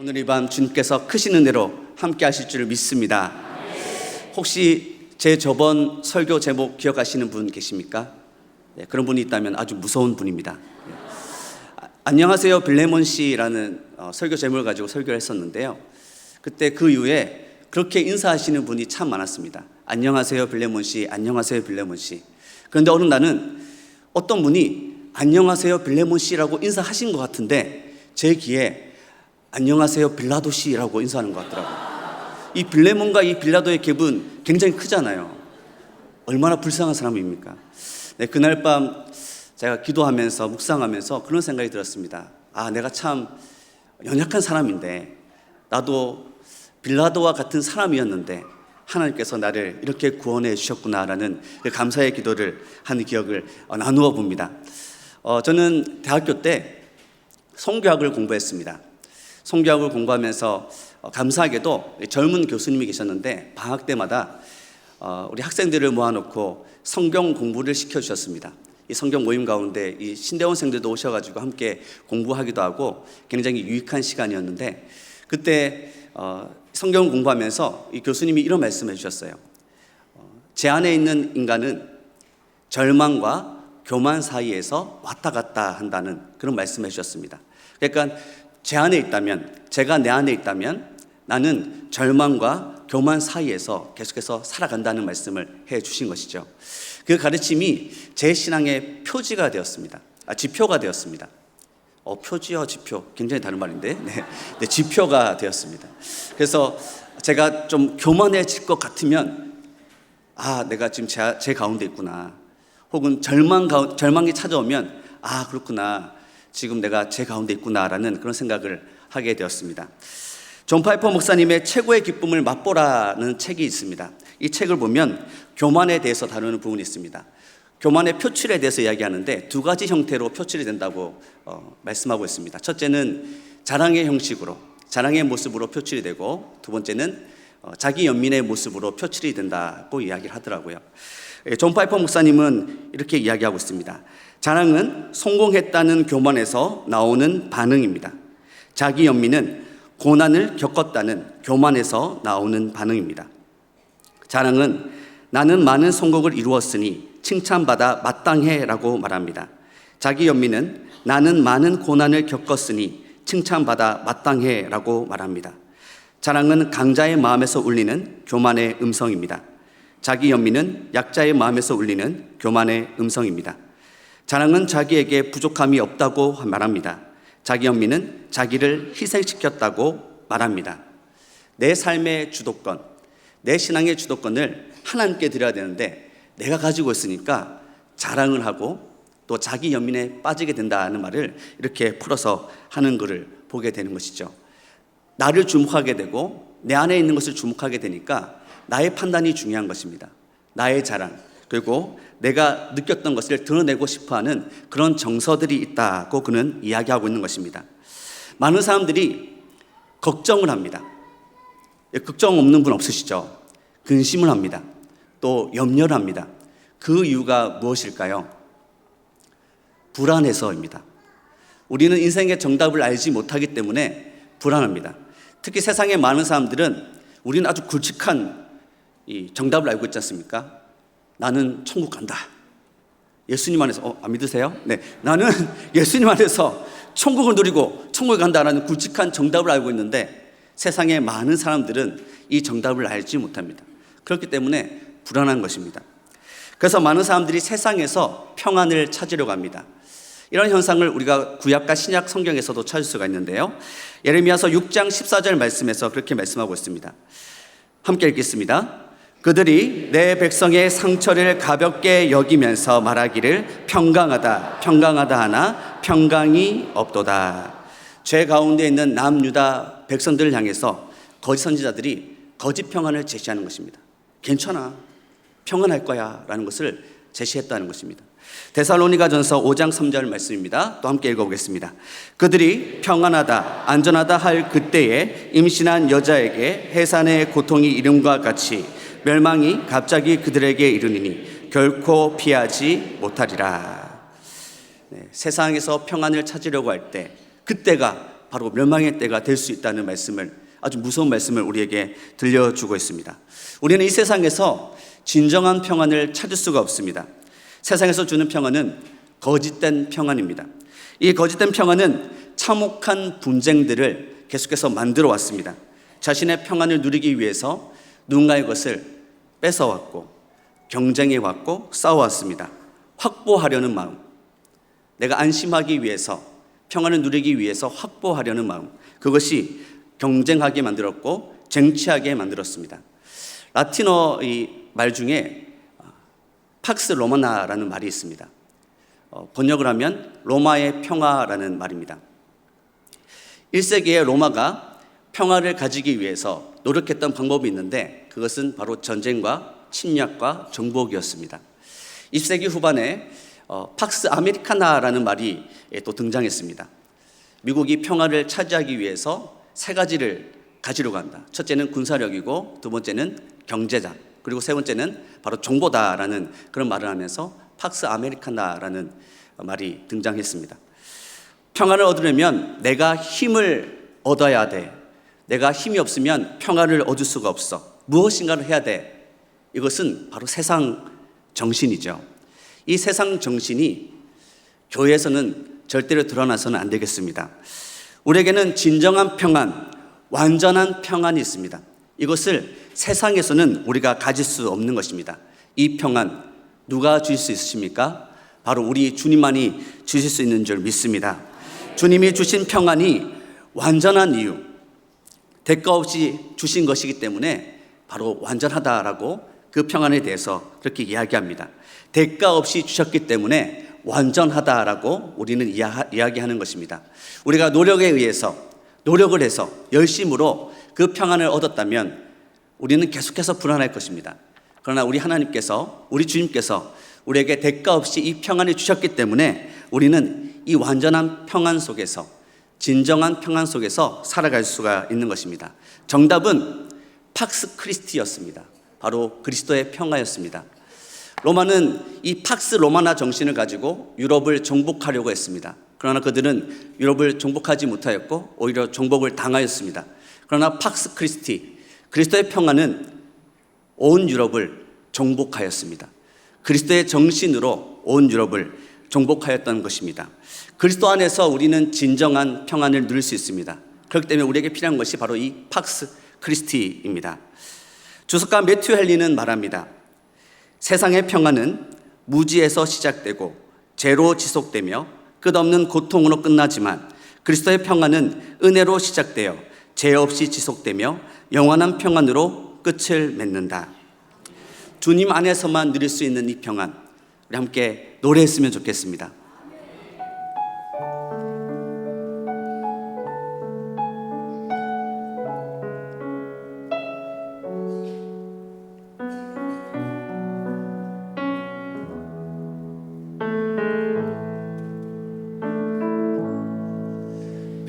오늘 이 밤 주님께서 크신 은혜로 함께 하실 줄 믿습니다. 혹시 제 저번 설교 제목 기억하시는 분 계십니까? 네, 그런 분이 있다면 아주 무서운 분입니다. 안녕하세요 빌레몬 씨라는 설교 제목을 가지고 설교를 했었는데요. 그때 그 이후에 그렇게 인사하시는 분이 참 많았습니다. 안녕하세요 빌레몬 씨, 안녕하세요 빌레몬 씨. 그런데 어느 날은 어떤 분이 안녕하세요 빌레몬 씨라고 인사하신 것 같은데 제 귀에 안녕하세요 빌라도 씨라고 인사하는 것 같더라고요. 이 빌레몬과 이 빌라도의 갭은 굉장히 크잖아요. 얼마나 불쌍한 사람입니까? 네, 그날 밤 제가 기도하면서 묵상하면서 그런 생각이 들었습니다. 내가 참 연약한 사람인데 나도 빌라도와 같은 사람이었는데 하나님께서 나를 이렇게 구원해 주셨구나라는 그 감사의 기도를 하는 기억을 나누어 봅니다. 저는 대학교 때 성교학을 공부했습니다. 성교학을 공부하면서 감사하게도 젊은 교수님이 계셨는데 방학 때마다 우리 학생들을 모아놓고 성경 공부를 시켜주셨습니다. 이 성경 모임 가운데 이 신대원생들도 오셔가지고 함께 공부하기도 하고 굉장히 유익한 시간이었는데 그때 성경 공부하면서 이 교수님이 이런 말씀을 해주셨어요. 제 안에 있는 인간은 절망과 교만 사이에서 왔다 갔다 한다는 그런 말씀을 해주셨습니다. 그러니까 제 안에 있다면, 제가 내 안에 있다면 나는 절망과 교만 사이에서 계속해서 살아간다는 말씀을 해 주신 것이죠. 그 가르침이 제 신앙의 표지가 되었습니다. 지표가 되었습니다. 표지와 지표 굉장히 다른 말인데 네, 지표가 되었습니다. 그래서 제가 좀 교만해질 것 같으면 내가 지금 제 가운데 있구나. 혹은 절망이 찾아오면 그렇구나. 지금 내가 제 가운데 있구나라는 그런 생각을 하게 되었습니다. 존 파이퍼 목사님의 최고의 기쁨을 맛보라는 책이 있습니다. 이 책을 보면 교만에 대해서 다루는 부분이 있습니다. 교만의 표출에 대해서 이야기하는데 두 가지 형태로 표출이 된다고 말씀하고 있습니다. 첫째는 자랑의 형식으로, 자랑의 모습으로 표출이 되고 두 번째는 자기 연민의 모습으로 표출이 된다고 이야기를 하더라고요. 존 파이퍼 목사님은 이렇게 이야기하고 있습니다. 자랑은 성공했다는 교만에서 나오는 반응입니다. 자기 연민은 고난을 겪었다는 교만에서 나오는 반응입니다. 자랑은 나는 많은 성공을 이루었으니 칭찬받아 마땅해 라고 말합니다. 자기 연민은 나는 많은 고난을 겪었으니 칭찬받아 마땅해 라고 말합니다. 자랑은 강자의 마음에서 울리는 교만의 음성입니다. 자기 연민은 약자의 마음에서 울리는 교만의 음성입니다. 자랑은 자기에게 부족함이 없다고 말합니다. 자기 연민은 자기를 희생시켰다고 말합니다. 내 삶의 주도권, 내 신앙의 주도권을 하나님께 드려야 되는데 내가 가지고 있으니까 자랑을 하고 또 자기 연민에 빠지게 된다는 말을 이렇게 풀어서 하는 것을 보게 되는 것이죠. 나를 주목하게 되고 내 안에 있는 것을 주목하게 되니까 나의 판단이 중요한 것입니다. 나의 자랑, 그리고 내가 느꼈던 것을 드러내고 싶어하는 그런 정서들이 있다고 그는 이야기하고 있는 것입니다. 많은 사람들이 걱정을 합니다. 걱정 없는 분 없으시죠? 근심을 합니다. 또 염려를 합니다. 그 이유가 무엇일까요? 불안해서입니다. 우리는 인생의 정답을 알지 못하기 때문에 불안합니다. 특히 세상의 많은 사람들은 우리는 아주 굵직한 이 정답을 알고 있지 않습니까? 나는 천국 간다. 예수님 안에서 안 믿으세요? 네, 나는 예수님 안에서 천국을 누리고 천국에 간다라는 굵직한 정답을 알고 있는데 세상의 많은 사람들은 이 정답을 알지 못합니다. 그렇기 때문에 불안한 것입니다. 그래서 많은 사람들이 세상에서 평안을 찾으려고 합니다. 이런 현상을 우리가 구약과 신약 성경에서도 찾을 수가 있는데요. 예레미야서 6장 14절 말씀에서 그렇게 말씀하고 있습니다. 함께 읽겠습니다. 그들이 내 백성의 상처를 가볍게 여기면서 말하기를 평강하다 평강하다 하나 평강이 없도다. 죄 가운데 있는 남유다 백성들을 향해서 거짓 선지자들이 거짓 평안을 제시하는 것입니다. 괜찮아, 평안할 거야 라는 것을 제시했다는 것입니다. 데살로니가전서 5장 3절 말씀입니다. 또 함께 읽어보겠습니다. 그들이 평안하다 안전하다 할 그때에 임신한 여자에게 해산의 고통이 이름과 같이 멸망이 갑자기 그들에게 이르니니 결코 피하지 못하리라. 세상에서 평안을 찾으려고 할 때 그때가 바로 멸망의 때가 될 수 있다는 말씀을, 아주 무서운 말씀을 우리에게 들려주고 있습니다. 우리는 이 세상에서 진정한 평안을 찾을 수가 없습니다. 세상에서 주는 평안은 거짓된 평안입니다. 이 거짓된 평안은 참혹한 분쟁들을 계속해서 만들어 왔습니다. 자신의 평안을 누리기 위해서 누군가의 것을 뺏어왔고 경쟁해왔고 싸워왔습니다. 확보하려는 마음, 내가 안심하기 위해서, 평안을 누리기 위해서 확보하려는 마음, 그것이 경쟁하게 만들었고 쟁취하게 만들었습니다. 라틴어 이 말 중에 팍스 로마나라는 말이 있습니다. 번역을 하면 로마의 평화라는 말입니다. 1세기의 로마가 평화를 가지기 위해서 노력했던 방법이 있는데 그것은 바로 전쟁과 침략과 정복이었습니다. 20세기 후반에 팍스 아메리카나라는 말이 또 등장했습니다. 미국이 평화를 차지하기 위해서 세 가지를 가지려고 한다. 첫째는 군사력이고, 두 번째는 경제다, 그리고 세 번째는 바로 정보다라는 그런 말을 하면서 팍스 아메리카나라는 말이 등장했습니다. 평화를 얻으려면 내가 힘을 얻어야 돼. 내가 힘이 없으면 평화를 얻을 수가 없어. 무엇인가를 해야 돼. 이것은 바로 세상 정신이죠. 이 세상 정신이 교회에서는 절대로 드러나서는 안 되겠습니다. 우리에게는 진정한 평안, 완전한 평안이 있습니다. 이것을 세상에서는 우리가 가질 수 없는 것입니다. 이 평안 누가 주실 수 있으십니까? 바로 우리 주님만이 주실 수 있는 줄 믿습니다. 주님이 주신 평안이 완전한 이유, 대가 없이 주신 것이기 때문에 바로 완전하다라고 그 평안에 대해서 그렇게 이야기합니다. 대가 없이 주셨기 때문에 완전하다라고 우리는 이야기하는 것입니다. 우리가 노력을 해서 열심으로 그 평안을 얻었다면 우리는 계속해서 불안할 것입니다. 그러나 우리 하나님께서, 우리 주님께서 우리에게 대가 없이 이 평안을 주셨기 때문에 우리는 이 완전한 평안 속에서, 진정한 평안 속에서 살아갈 수가 있는 것입니다. 정답은 팍스 크리스티였습니다. 바로 그리스도의 평화였습니다. 로마는 이 팍스 로마나 정신을 가지고 유럽을 정복하려고 했습니다. 그러나 그들은 유럽을 정복하지 못하였고 오히려 정복을 당하였습니다. 그러나 팍스 크리스티, 그리스도의 평화는 온 유럽을 정복하였습니다. 그리스도의 정신으로 온 유럽을 정복하였던 것입니다. 그리스도 안에서 우리는 진정한 평안을 누릴 수 있습니다. 그렇기 때문에 우리에게 필요한 것이 바로 이 팍스 크리스티입니다. 주석가 매튜 헨리는 말합니다. 세상의 평안은 무지에서 시작되고 죄로 지속되며 끝없는 고통으로 끝나지만 그리스도의 평안은 은혜로 시작되어 죄 없이 지속되며 영원한 평안으로 끝을 맺는다. 주님 안에서만 누릴 수 있는 이 평안, 우리 함께 노래했으면 좋겠습니다.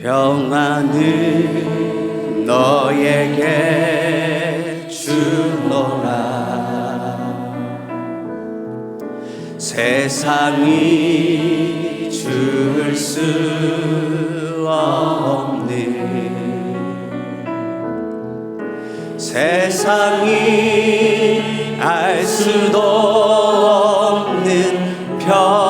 평안을 너에게 주노라. 세상이 줄 수 없는, 세상이 알 수도 없는 평안,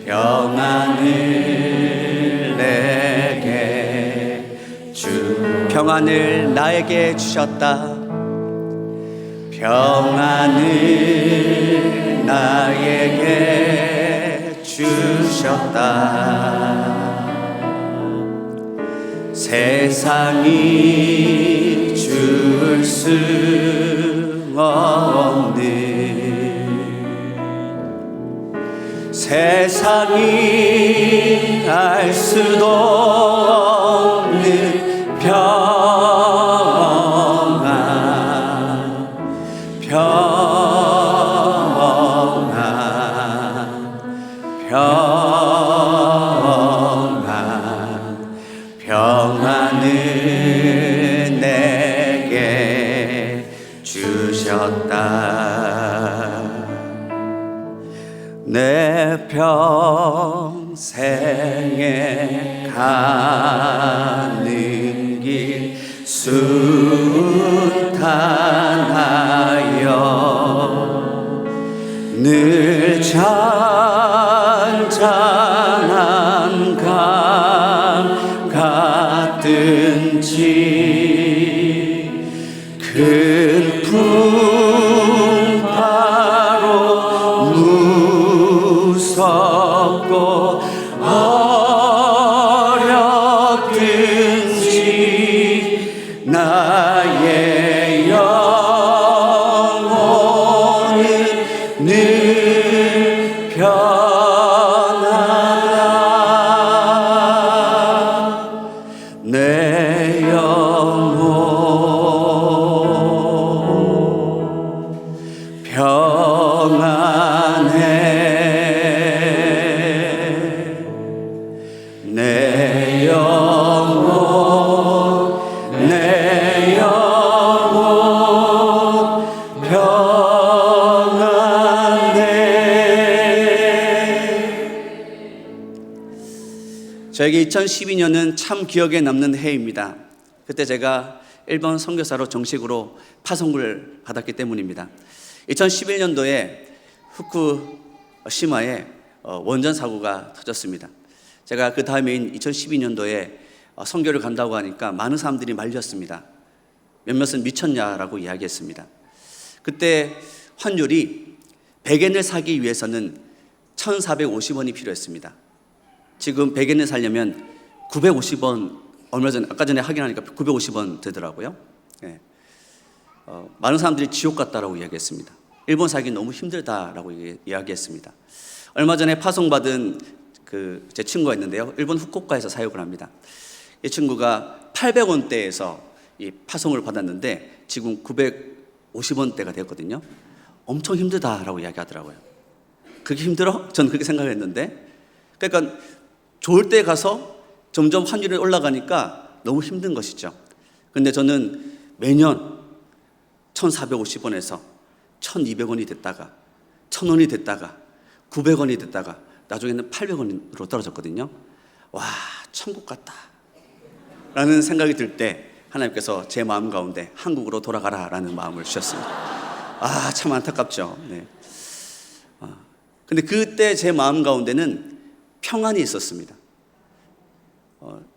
평안을 내게 평안을 나에게 주셨다. 평안을 나에게 주셨다. 세상이 줄 수 없는, 세상이 알 수도 없는 평안, 평안을 내 주셨다. 내 평생에 가는 길 순탄하여 늘 잔잔한 강 같든지 큰 풍파로 무섭고 어렵든지 나의 영혼은 늘 편하다. 내 영혼 평안해. 내 영혼 내 영혼 평안해. 저에게 2012년은 참 기억에 남는 해입니다. 그때 제가 일본 선교사로 정식으로 파송을 받았기 때문입니다. 2011년도에 후쿠시마에 원전 사고가 터졌습니다. 제가 그 다음에인 2012년도에 선교를 간다고 하니까 많은 사람들이 말렸습니다. 몇몇은 미쳤냐라고 이야기했습니다. 그때 환율이 100엔을 사기 위해서는 1,450원이 필요했습니다. 지금 100엔을 사려면 950원, 아까 전에 확인하니까 950원 되더라고요. 예. 많은 사람들이 지옥 같다라고 이야기했습니다. 일본 살기 너무 힘들다라고 이야기했습니다. 얼마 전에 파송받은 제 친구가 있는데요. 일본 후쿠오카에서 사역을 합니다. 이 친구가 800원대에서 이 파송을 받았는데 지금 950원대가 됐거든요. 엄청 힘들다라고 이야기하더라고요. 그게 힘들어? 저는 그렇게 생각을 했는데, 그러니까 좋을 때 가서 점점 환율이 올라가니까 너무 힘든 것이죠. 그런데 저는 매년 1,450원에서 1,200원이 됐다가 1,000원이 됐다가 900원이 됐다가 나중에는 800원으로 떨어졌거든요. 와, 천국 같다 라는 생각이 들 때 하나님께서 제 마음 가운데 한국으로 돌아가라 라는 마음을 주셨습니다. 아, 참 안타깝죠. 네. 근데 그때 제 마음 가운데는 평안이 있었습니다.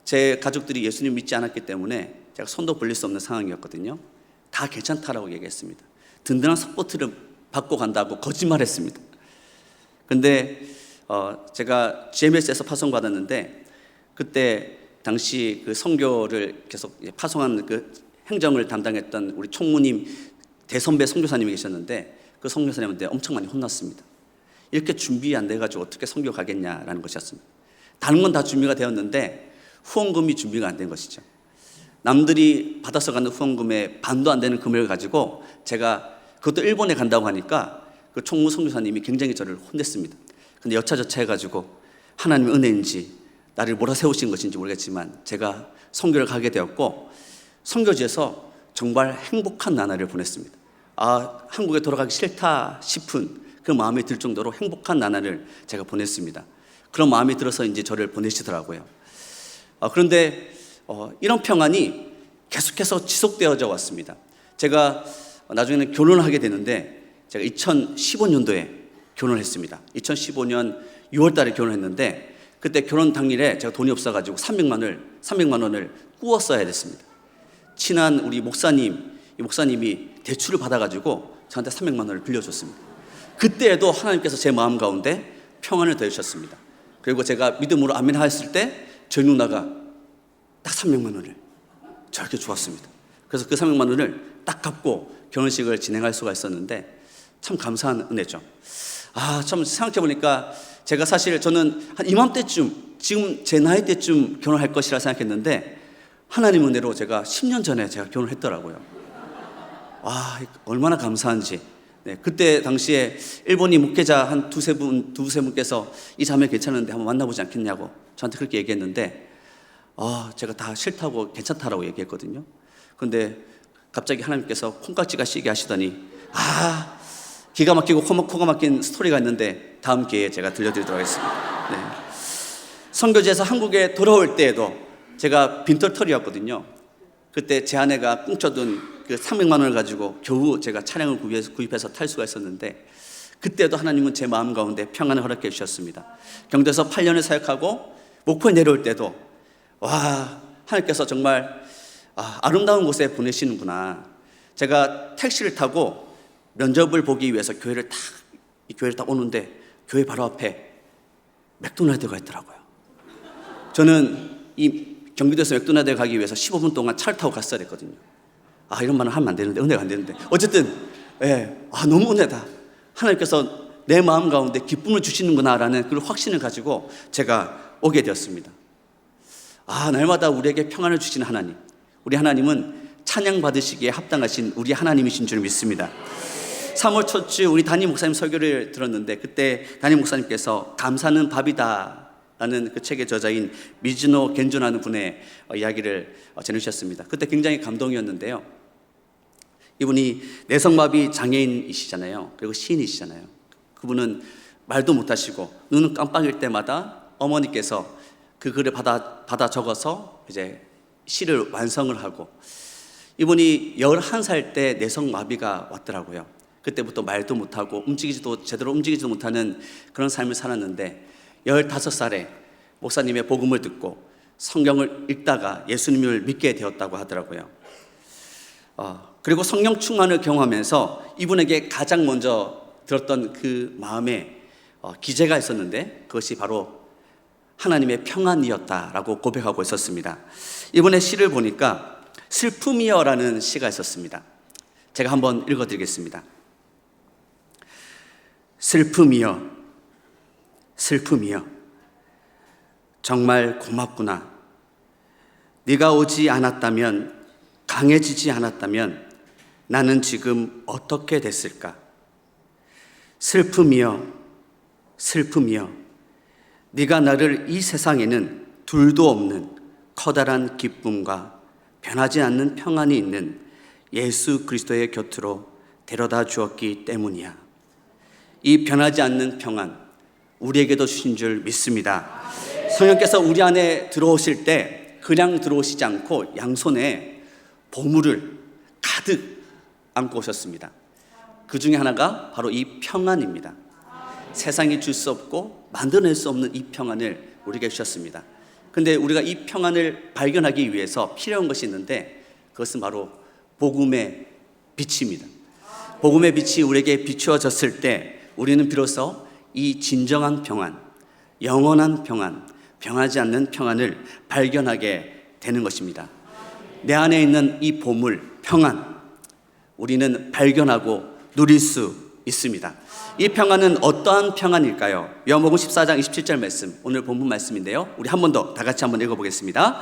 제 가족들이 예수님 믿지 않았기 때문에 제가 손도 벌릴 수 없는 상황이었거든요. 다 괜찮다라고 얘기했습니다. 든든한 서포트를 받고 간다고 거짓말했습니다. 근데 제가 GMS에서 파송받았는데 그때 당시 그 선교를 계속 파송하는 그 행정을 담당했던 우리 총무님 대선배 선교사님이 계셨는데 그 선교사님한테 엄청 많이 혼났습니다. 이렇게 준비 안 돼가지고 어떻게 선교 가겠냐라는 것이었습니다. 다른 건 다 준비가 되었는데 후원금이 준비가 안 된 것이죠. 남들이 받아서 가는 후원금의 반도 안 되는 금액을 가지고 제가 그것도 일본에 간다고 하니까 그 총무 선교사님이 굉장히 저를 혼냈습니다. 근데 여차저차 해가지고 하나님의 은혜인지 나를 몰아세우신 것인지 모르겠지만 제가 선교를 가게 되었고 선교지에서 정말 행복한 나날을 보냈습니다. 아, 한국에 돌아가기 싫다 싶은 그 마음이 들 정도로 행복한 나날을 제가 보냈습니다. 그런 마음이 들어서 이제 저를 보내시더라고요. 그런데 이런 평안이 계속해서 지속되어져 왔습니다. 제가 나중에는 결혼을 하게 되는데 제가 2015년도에 결혼을 했습니다. 2015년 6월 달에 결혼했는데 그때 결혼 당일에 제가 돈이 없어가지고 300만 원을 꾸었어야 됐습니다. 친한 우리 목사님이 대출을 받아가지고 저한테 300만 원을 빌려줬습니다. 그때에도 하나님께서 제 마음 가운데 평안을 더해주셨습니다. 그리고 제가 믿음으로 아멘 하였을 때 저희 누나가 딱 300만 원을 저렇게 주었습니다. 그래서 그 300만 원을 딱 갚고 결혼식을 진행할 수가 있었는데 참 감사한 은혜죠. 참 생각해보니까 제가 사실 저는 한 이맘때쯤 지금 제 나이 때쯤 결혼할 것이라 생각했는데 하나님 은혜로 제가 10년 전에 제가 결혼을 했더라고요. 얼마나 감사한지. 네, 그때 당시에 일본인 목회자 한 두세 분께서 이 자매 괜찮은데 한번 만나보지 않겠냐고 저한테 그렇게 얘기했는데 제가 다 싫다고 괜찮다라고 얘기했거든요. 그런데 갑자기 하나님께서 콩깍지가 시게 하시더니 기가 막히고 코가 막힌 스토리가 있는데 다음 기회에 제가 들려드리도록 하겠습니다. 네. 선교지에서 한국에 돌아올 때에도 제가 빈털터리였거든요. 그때 제 아내가 꽁쳐둔 그 300만 원을 가지고 겨우 제가 차량을 구입해서 탈 수가 있었는데, 그때도 하나님은 제 마음 가운데 평안을 허락해 주셨습니다. 경주에서 8년을 사역하고 목포에 내려올 때도 하나님께서 정말 아름다운 곳에 보내시는구나. 제가 택시를 타고 면접을 보기 위해서 교회를 딱 오는데 교회 바로 앞에 맥도날드가 있더라고요. 저는 이 경기도에서 맥도날드에 가기 위해서 15분 동안 차를 타고 갔어야 됐거든요. 이런 말은 하면 안 되는데, 은혜가 안 되는데, 어쨌든 너무 은혜다. 하나님께서 내 마음 가운데 기쁨을 주시는구나라는 그런 확신을 가지고 제가 오게 되었습니다. 날마다 우리에게 평안을 주시는 하나님, 우리 하나님은 찬양 받으시기에 합당하신 우리 하나님이신 줄 믿습니다. 3월 첫 주 우리 담임 목사님 설교를 들었는데, 그때 담임 목사님께서 감사는 밥이다 라는 그 책의 저자인 미즈노 겐조라는 분의 이야기를 전해주셨습니다. 그때 굉장히 감동이었는데요. 이분이 뇌성마비 장애인이시잖아요. 그리고 시인이시잖아요. 그분은 말도 못하시고 눈은 깜빡일 때마다 어머니께서 그 글을 받아 적어서 이제 시를 완성을 하고, 이분이 11살 때 뇌성마비가 왔더라고요. 그때부터 말도 못하고 제대로 움직이지도 못하는 그런 삶을 살았는데, 15살에 목사님의 복음을 듣고 성경을 읽다가 예수님을 믿게 되었다고 하더라고요. 그리고 성령 충만을 경험하면서 이분에게 가장 먼저 들었던 그 마음에 기제가 있었는데, 그것이 바로 하나님의 평안이었다라고 고백하고 있었습니다. 이분의 시를 보니까 슬픔이여라는 시가 있었습니다. 제가 한번 읽어드리겠습니다. 슬픔이여, 슬픔이여, 정말 고맙구나. 네가 오지 않았다면, 강해지지 않았다면 나는 지금 어떻게 됐을까? 슬픔이여, 슬픔이여, 네가 나를 이 세상에는 둘도 없는 커다란 기쁨과 변하지 않는 평안이 있는 예수 그리스도의 곁으로 데려다 주었기 때문이야. 이 변하지 않는 평안, 우리에게도 주신 줄 믿습니다. 성령께서 우리 안에 들어오실 때 그냥 들어오시지 않고 양손에 보물을 가득 안고 오셨습니다. 그 중에 하나가 바로 이 평안입니다. 세상이 줄 수 없고 만들어낼 수 없는 이 평안을 우리에게 주셨습니다. 근데 우리가 이 평안을 발견하기 위해서 필요한 것이 있는데, 그것은 바로 복음의 빛입니다. 복음의 빛이 우리에게 비추어졌을 때 우리는 비로소 이 진정한 평안, 영원한 평안, 변하지 않는 평안을 발견하게 되는 것입니다. 내 안에 있는 이 보물, 평안, 우리는 발견하고 누릴 수 있습니다. 이 평안은 어떠한 평안일까요? 요한복음 14장 27절 말씀, 오늘 본문 말씀인데요. 우리 한 번 더 다 같이 한번 읽어보겠습니다.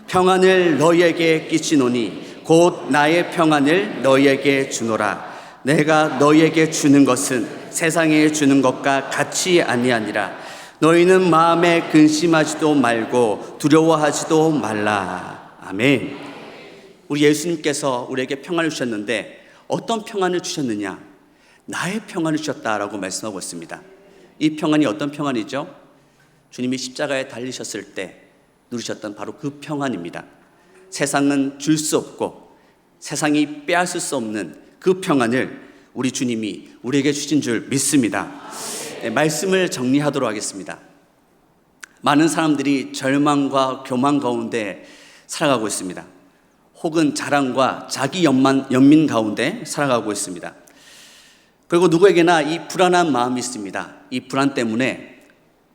평안을 너희에게 끼치노니 곧 나의 평안을 너희에게 주노라. 내가 너희에게 주는 것은 세상에 주는 것과 같이 아니하니라. 너희는 마음에 근심하지도 말고 두려워하지도 말라. 아멘. 우리 예수님께서 우리에게 평안을 주셨는데 어떤 평안을 주셨느냐? 나의 평안을 주셨다라고 말씀하고 있습니다. 이 평안이 어떤 평안이죠? 주님이 십자가에 달리셨을 때 누리셨던 바로 그 평안입니다. 세상은 줄 수 없고 세상이 빼앗을 수 없는 그 평안을 우리 주님이 우리에게 주신 줄 믿습니다. 네, 말씀을 정리하도록 하겠습니다. 많은 사람들이 절망과 교만 가운데 살아가고 있습니다. 혹은 자랑과 자기 연민 가운데 살아가고 있습니다. 그리고 누구에게나 이 불안한 마음이 있습니다. 이 불안 때문에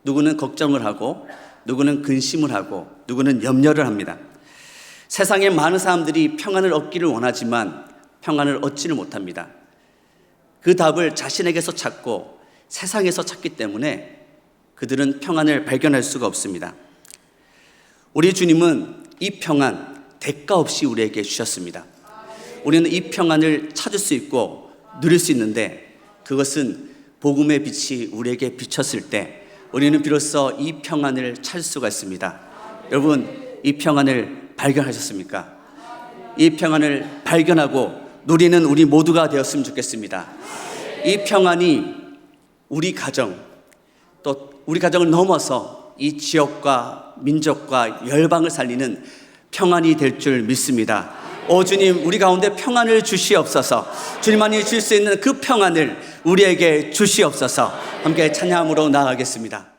누구는 걱정을 하고 누구는 근심을 하고 누구는 염려를 합니다. 세상에 많은 사람들이 평안을 얻기를 원하지만 평안을 얻지를 못합니다. 그 답을 자신에게서 찾고 세상에서 찾기 때문에 그들은 평안을 발견할 수가 없습니다. 우리 주님은 이 평안 대가 없이 우리에게 주셨습니다. 우리는 이 평안을 찾을 수 있고 누릴 수 있는데, 그것은 복음의 빛이 우리에게 비쳤을 때 우리는 비로소 이 평안을 찾을 수가 있습니다. 여러분, 이 평안을 발견하셨습니까? 이 평안을 발견하고 누리는 우리 모두가 되었으면 좋겠습니다. 이 평안이 우리 가정, 또 우리 가정을 넘어서 이 지역과 민족과 열방을 살리는 평안이 될 줄 믿습니다. 오 주님, 우리 가운데 평안을 주시옵소서. 주님만이 줄 수 있는 그 평안을 우리에게 주시옵소서. 함께 찬양으로 나아가겠습니다.